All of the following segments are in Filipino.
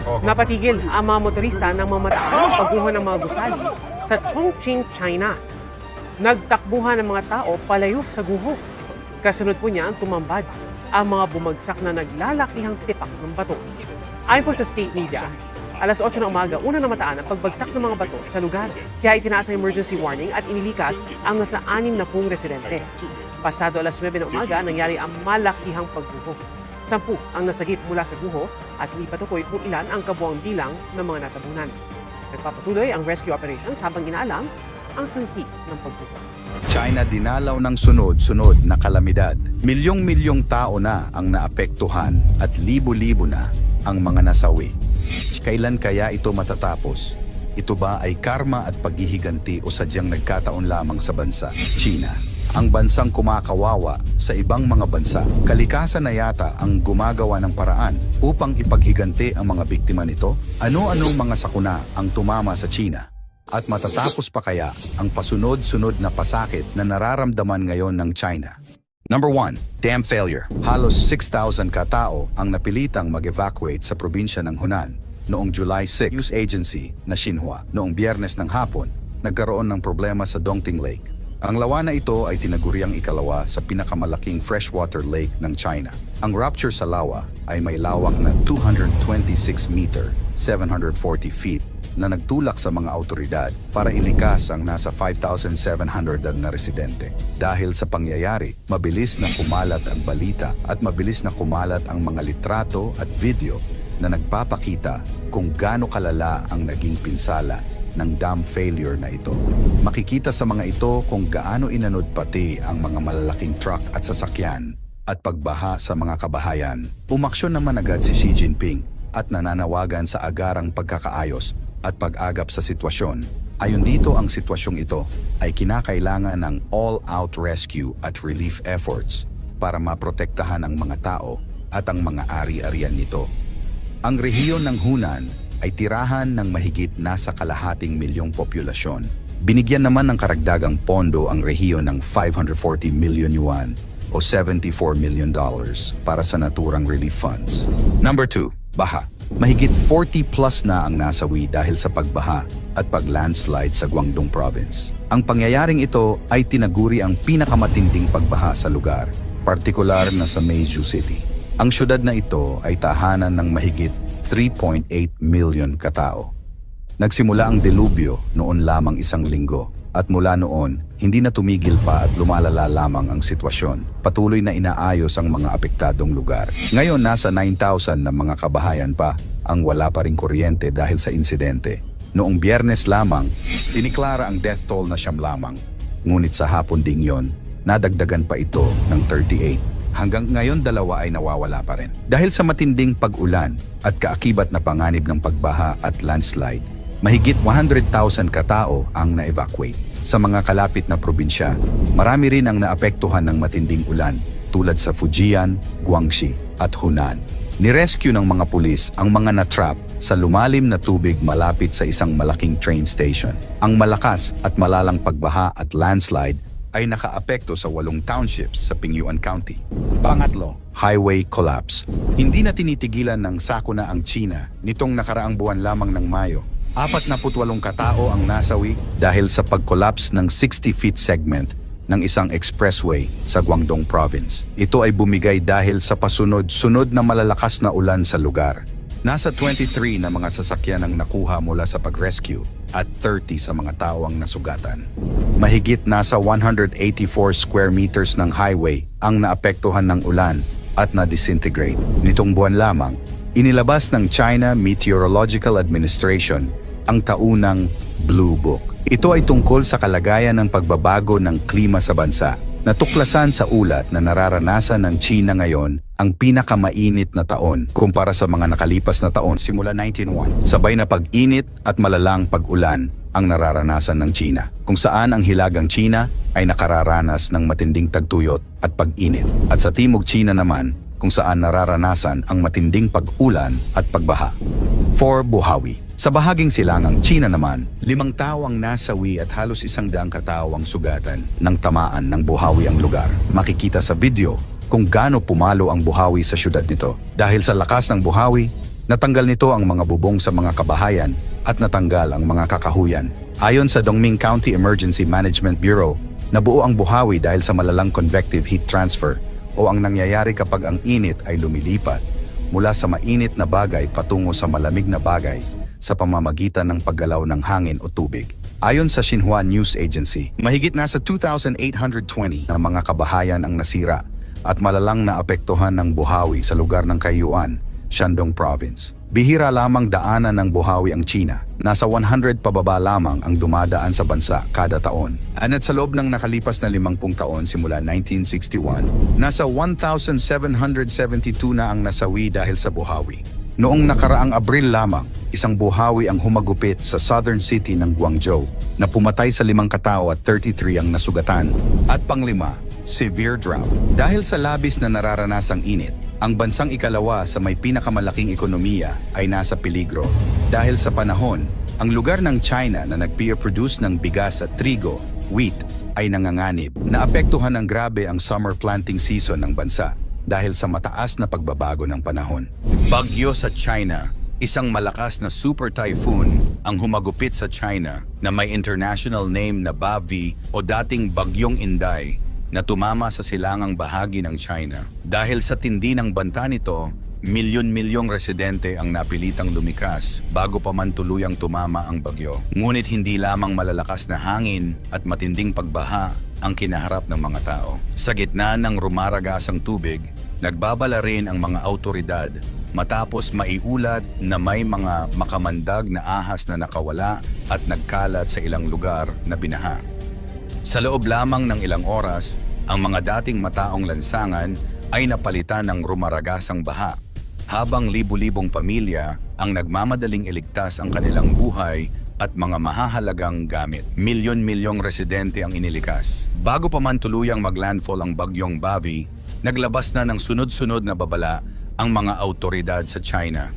Napatigil ang mga motorista ng mataas pagguho ng mga gusali sa Chongqing, China. Nagtakbuhan ng mga tao palayo sa guho. Kasunod po niya ang tumambad ang mga bumagsak na naglalakihang tipak ng bato. Ayon po sa state media, alas 8 ng umaga, una na mataan ang pagbagsak ng mga bato sa lugar. Kaya itinaas ang emergency warning at inilikas ang nasa 60 residente. Pasado alas 9 ng umaga, nangyari ang malakihang pagguho. 10 ang nasagip mula sa guho at hindi patukoy kung ilan ang kabuang bilang ng mga natabunan. Nagpapatuloy ang rescue operations habang inaalam ang sangki ng pagguho. China dinalaw ng sunod-sunod na kalamidad. Milyong-milyong tao na ang naapektuhan at libo-libo na ang mga nasawi. Kailan kaya ito matatapos? Ito ba ay karma at paghihiganti o sadyang nagkataon lamang sa bansa? China, ang bansang kumakawawa sa ibang mga bansa. Kalikasan na yata ang gumagawa ng paraan upang ipaghiganti ang mga biktima nito. Ano-anong mga sakuna ang tumama sa China? At matatapos pa kaya ang pasunod-sunod na pasakit na nararamdaman ngayon ng China? Number 1, dam failure. Halos 6,000 katao ang napilitang mag-evacuate sa probinsya ng Hunan noong July 6. News agency na Xinhua noong Biyernes ng hapon nagkaroon ng problema sa Dongting Lake. Ang lawa na ito ay tinaguriang ikalawa sa pinakamalaking freshwater lake ng China. Ang rupture sa lawa ay may lawak na 226 meter, 740 feet, na nagtulak sa mga autoridad para ilikas ang nasa 5,700 na residente. Dahil sa pangyayari, mabilis na kumalat ang balita at mabilis na kumalat ang mga litrato at video na nagpapakita kung gaano kalala ang naging pinsala ng dam failure na ito. Makikita sa mga ito kung gaano inanod pati ang mga malalaking truck at sasakyan at pagbaha sa mga kabahayan. Umaksyon naman agad si Xi Jinping at nananawagan sa agarang pagkakaayos at pag-agap sa sitwasyon. Ayon dito, ang sitwasyong ito ay kinakailangan ng all-out rescue at relief efforts para maprotektahan ang mga tao at ang mga ari-arian nito. Ang rehiyon ng Hunan ay tirahan ng mahigit nasa kalahating milyong populasyon. Binigyan naman ng karagdagang pondo ang rehiyon ng 540 million yuan o $74 million para sa naturang relief funds. Number 2, baha. Mahigit 40 plus na ang nasawi dahil sa pagbaha at pag-landslide sa Guangdong Province. Ang pangyayaring ito ay tinaguri ang pinakamatinding pagbaha sa lugar, partikular na sa Meizhou City. Ang syudad na ito ay tahanan ng mahigit 3.8 million katao. Nagsimula ang delubyo noon lamang 1 linggo at mula noon, hindi na tumigil pa at lumalala lamang ang sitwasyon. Patuloy na inaayos ang mga apektadong lugar. Ngayon, nasa 9,000 na mga kabahayan pa ang wala pa ring kuryente dahil sa insidente. Noong Biyernes lamang, tiniklara ang death toll na 9 lamang. Ngunit sa hapon ding yon, nadagdagan pa ito ng 38. Hanggang ngayon, 2 ay nawawala pa rin. Dahil sa matinding pag-ulan at kaakibat na panganib ng pagbaha at landslide, mahigit 100,000 katao ang na-evacuate. Sa mga kalapit na probinsya, marami rin ang naapektuhan ng matinding ulan tulad sa Fujian, Guangxi at Hunan. Nirescue ng mga pulis ang mga natrap sa lumalim na tubig malapit sa isang malaking train station. Ang malakas at malalang pagbaha at landslide ay nakaapekto sa 8 townships sa Pingyuan County. Pangatlo, highway collapse. Hindi na tinitigilan ng sakuna ang China nitong nakaraang buwan lamang ng Mayo. 48 katao ang nasawi dahil sa pag-collapse ng 60-feet segment ng isang expressway sa Guangdong Province. Ito ay bumigay dahil sa pasunod-sunod na malalakas na ulan sa lugar. Nasa 23 na mga sasakyan ang nakuha mula sa pag-rescue at 30 sa mga tao ang nasugatan. Mahigit nasa 184 square meters ng highway ang naapektuhan ng ulan at na-disintegrate. Nitong buwan lamang, inilabas ng China Meteorological Administration ang taunang Blue Book. Ito ay tungkol sa kalagayan ng pagbabago ng klima sa bansa. Natuklasan sa ulat na nararanasan ng China ngayon ang pinakamainit na taon kumpara sa mga nakalipas na taon simula 1901. Sabay na pag-init at malalang pag-ulan ang nararanasan ng China, kung saan ang hilagang China ay nakararanas ng matinding tagtuyot at pag-init. At sa Timog China naman, kung saan nararanasan ang matinding pag-ulan at pagbaha. 4. Buhawi. Sa bahaging silangang China naman, 5 tao ang nasawi at halos 100 katao ang sugatan ng tamaan ng buhawi ang lugar. Makikita sa video kung gaano pumalo ang buhawi sa syudad nito. Dahil sa lakas ng buhawi, Natanggal nito ang mga bubong sa mga kabahayan at natanggal ang mga kakahuyan. Ayon sa Dongming County Emergency Management Bureau, nabuo ang buhawi dahil sa malalang convective heat transfer o ang nangyayari kapag ang init ay lumilipat mula sa mainit na bagay patungo sa malamig na bagay sa pamamagitan ng paggalaw ng hangin o tubig. Ayon sa Xinhua News Agency, mahigit nasa 2,820 na mga kabahayan ang nasira at malalang naapektuhan ng buhawi sa lugar ng Kaiyuan, Shandong Province. Bihira lamang daanan ng buhawi ang China. Nasa 100 pababa lamang ang dumadaan sa bansa kada taon. At sa loob ng nakalipas na 50 taon simula 1961, nasa 1,772 na ang nasawi dahil sa buhawi. Noong nakaraang Abril lamang, isang buhawi ang humagupit sa southern city ng Guangzhou na pumatay sa 5 katao at 33 ang nasugatan. At panglima, severe drought. Dahil sa labis na nararanasang init, ang bansang ikalawa sa may pinakamalaking ekonomiya ay nasa peligro. Dahil sa panahon, ang lugar ng China na nagpe-produce ng bigas at trigo, wheat, ay nanganganib. Naapektuhan ng grabe ang summer planting season ng bansa dahil sa mataas na pagbabago ng panahon. Bagyo sa China. Isang malakas na super typhoon ang humagupit sa China na may international name na Bavi o dating Bagyong Inday na tumama sa silangang bahagi ng China. Dahil sa tindi ng banta nito, milyon-milyong residente ang napilitang lumikas bago pa man tuluyang tumama ang bagyo. Ngunit hindi lamang malalakas na hangin at matinding pagbaha ang kinaharap ng mga tao. Sa gitna ng rumaragasang tubig, nagbabala rin ang mga autoridad matapos maiulat na may mga makamandag na ahas na nakawala at nagkalat sa ilang lugar na binaha. Sa loob lamang ng ilang oras, ang mga dating mataong lansangan ay napalitan ng rumaragasang baha, habang libu-libong pamilya ang nagmamadaling iligtas ang kanilang buhay at mga mahahalagang gamit. Milyon-milyong residente ang inilikas. Bago pa man tuluyang maglandfall ang bagyong Bavi, naglabas na ng sunod-sunod na babala ang mga autoridad sa China.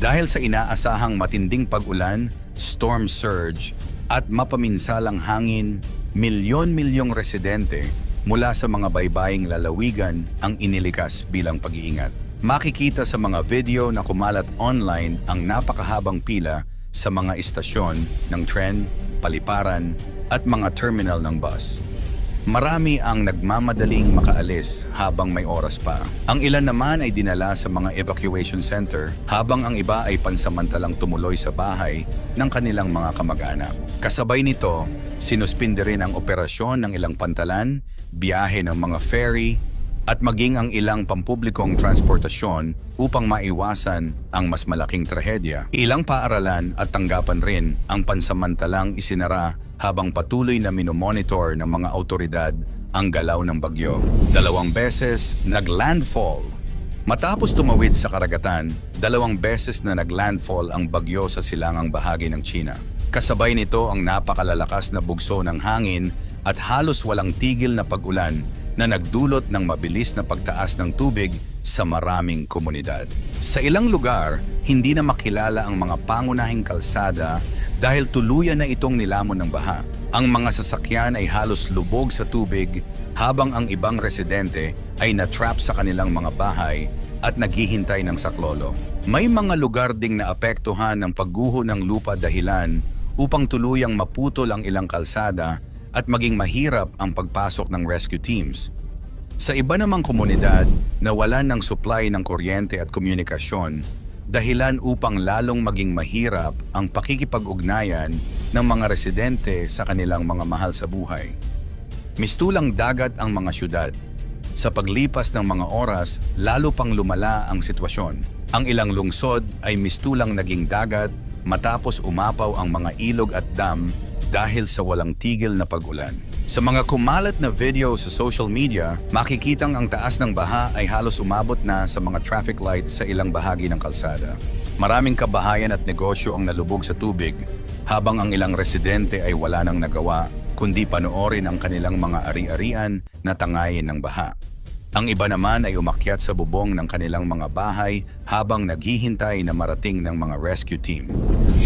Dahil sa inaasahang matinding pag-ulan, storm surge at mapaminsalang hangin, milyon-milyong residente mula sa mga baybaying lalawigan ang inilikas bilang pag-iingat. Makikita sa mga video na kumalat online ang napakahabang pila sa mga istasyon ng tren, paliparan at mga terminal ng bus. Marami ang nagmamadaling makaalis habang may oras pa. Ang ilan naman ay dinala sa mga evacuation center habang ang iba ay pansamantalang tumuloy sa bahay ng kanilang mga kamag-anak. Kasabay nito, sinuspinde rin ang operasyon ng ilang pantalan, biyahe ng mga ferry, at maging ang ilang pampublikong transportasyon upang maiwasan ang mas malaking trahedya. Ilang paaralan at tanggapan rin ang pansamantalang isinara habang patuloy na minomonitor ng mga autoridad ang galaw ng bagyo. 2 beses naglandfall. Matapos tumawid sa karagatan, 2 beses na naglandfall ang bagyo sa silangang bahagi ng China. Kasabay nito ang napakalalakas na bugso ng hangin at halos walang tigil na pag-ulan na nagdulot ng mabilis na pagtaas ng tubig sa maraming komunidad. Sa ilang lugar, hindi na makilala ang mga pangunahing kalsada dahil tuluyan na itong nilamon ng baha. Ang mga sasakyan ay halos lubog sa tubig habang ang ibang residente ay natrap sa kanilang mga bahay at naghihintay ng saklolo. May mga lugar ding naapektuhan ng pagguho ng lupa dahilan upang tuluyang maputol ang ilang kalsada at maging mahirap ang pagpasok ng rescue teams. Sa iba namang komunidad, nawalan ng supply ng kuryente at komunikasyon, dahilan upang lalong maging mahirap ang pakikipag-ugnayan ng mga residente sa kanilang mga mahal sa buhay. Mistulang dagat ang mga syudad. Sa paglipas ng mga oras, lalo pang lumala ang sitwasyon. Ang ilang lungsod ay mistulang naging dagat matapos umapaw ang mga ilog at dam dahil sa walang tigil na pag-ulan. Sa mga kumalat na video sa social media, makikitang ang taas ng baha ay halos umabot na sa mga traffic lights sa ilang bahagi ng kalsada. Maraming kabahayan at negosyo ang nalubog sa tubig, habang ang ilang residente ay wala nang nagawa kundi panoorin ang kanilang mga ari-arian na tangayin ng baha. Ang iba naman ay umakyat sa bubong ng kanilang mga bahay habang naghihintay na marating ng mga rescue team.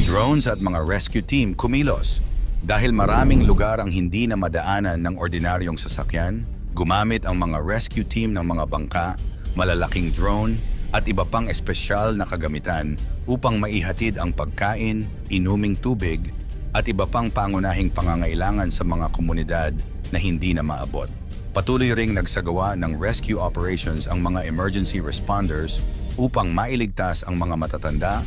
Drones at mga rescue team kumilos. Dahil maraming lugar ang hindi na madaanan ng ordinaryong sasakyan, gumamit ang mga rescue team ng mga bangka, malalaking drone at iba pang espesyal na kagamitan upang maihatid ang pagkain, inuming tubig, at iba pang pangunahing pangangailangan sa mga komunidad na hindi na maabot. Patuloy ring nagsagawa ng rescue operations ang mga emergency responders upang mailigtas ang mga matatanda,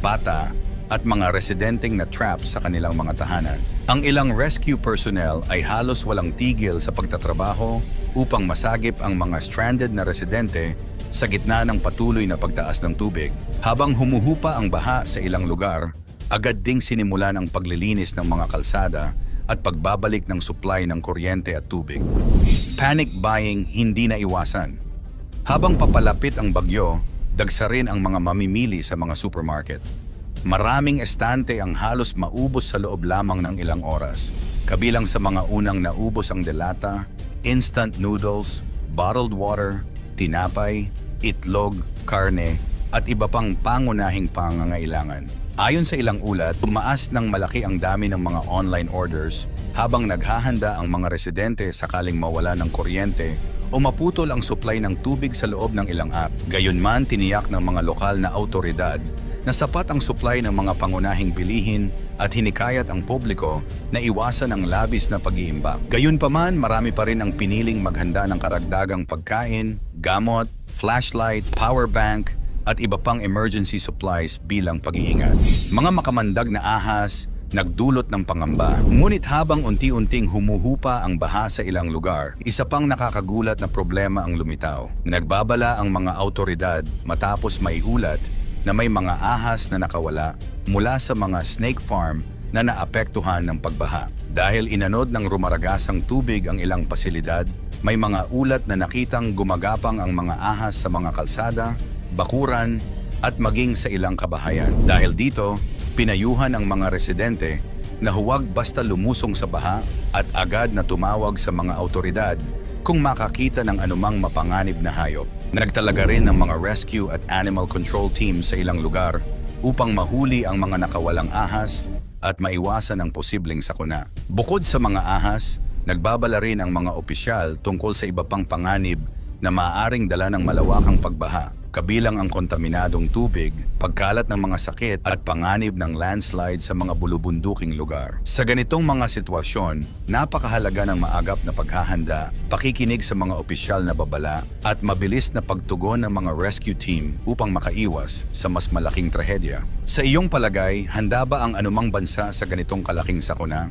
bata, at mga residenteng na trapped sa kanilang mga tahanan. Ang ilang rescue personnel ay halos walang tigil sa pagtatrabaho upang masagip ang mga stranded na residente sa gitna ng patuloy na pagtaas ng tubig. Habang humuhupa ang baha sa ilang lugar, agad ding sinimulan ang paglilinis ng mga kalsada at pagbabalik ng supply ng kuryente at tubig. Panic buying hindi na iwasan. Habang papalapit ang bagyo, dagsa rin ang mga mamimili sa mga supermarket. Maraming estante ang halos maubos sa loob lamang ng ilang oras. Kabilang sa mga unang naubos ang delata, instant noodles, bottled water, tinapay, itlog, karne, at iba pang pangunahing pangangailangan. Ayon sa ilang ulat, tumaas ng malaki ang dami ng mga online orders habang naghahanda ang mga residente sakaling mawala ng kuryente o maputol ang supply ng tubig sa loob ng ilang araw. Gayunman, tiniyak ng mga lokal na awtoridad na sapat ang supply ng mga pangunahing bilihin at hinikayat ang publiko na iwasan ang labis na pag-iimbak. Gayunpaman, marami pa rin ang piniling maghanda ng karagdagang pagkain, gamot, flashlight, power bank, at iba pang emergency supplies bilang pag-iingat. Mga makamandag na ahas, nagdulot ng pangamba. Ngunit habang unti-unting humuhupa ang baha sa ilang lugar, isa pang nakakagulat na problema ang lumitaw. Nagbabala ang mga awtoridad matapos maiulat na may mga ahas na nakawala mula sa mga snake farm na naapektuhan ng pagbaha. Dahil inanod ng rumaragasang tubig ang ilang pasilidad, may mga ulat na nakitang gumagapang ang mga ahas sa mga kalsada, bakuran, at maging sa ilang kabahayan. Dahil dito, pinayuhan ang mga residente na huwag basta lumusong sa baha at agad na tumawag sa mga awtoridad kung makakita ng anumang mapanganib na hayop. Nagtalaga rin ng mga rescue at animal control teams sa ilang lugar upang mahuli ang mga nakawalang ahas at maiwasan ang posibleng sakuna. Bukod sa mga ahas, nagbabala rin ang mga opisyal tungkol sa iba pang panganib na maaaring dala ng malawakang pagbaha, kabilang ang kontaminadong tubig, pagkalat ng mga sakit at panganib ng landslide sa mga bulubunduking lugar. Sa ganitong mga sitwasyon, napakahalaga ng maagap na paghahanda, pakikinig sa mga opisyal na babala at mabilis na pagtugon ng mga rescue team upang makaiwas sa mas malaking trahedya. Sa iyong palagay, handa ba ang anumang bansa sa ganitong kalaking sakuna?